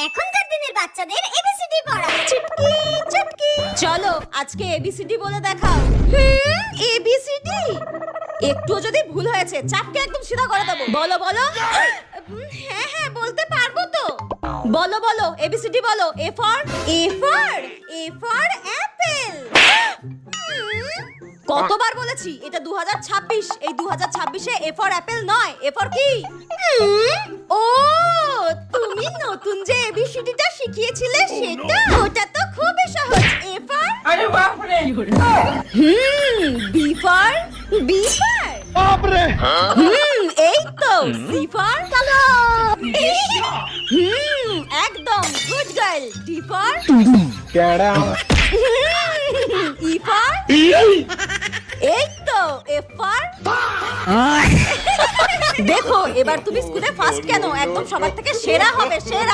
এখনকার দিনের বাচ্চাদের এবিসিডি পড়া। চুটকি চুটকি, চলো আজকে এবিসিডি বলে দেখাও। এবিসিডি একটু যদি ভুল হয়েছে চাপকে একদম সিধা করে দেবো। বলো বলো। হ্যাঁ হ্যাঁ বলতে পারবো তো। বলো বলো এবিসিডি বলো। A for Apple. কতবার বলেছি এটা 2026, এই 2026-এ এ ফর অ্যাপেল নয়। এ ফর কি? ও তুমি নতুন যে এবিসিডিটা শিখিয়েছিলে সেটা? ওটা তো খুবই সহজ। এ ফর আরে বাপ রে, বি ফর বাপ রে, এই তো সি ফর চলো। একদম গুড গার্ল। ডি ফর কেডা, ই ফর এই তো এফ ফর। দেখো এবার তুমি স্কুলে ফার্স্ট কেন? একদম সবার থেকে সেরা হবে, সেরা।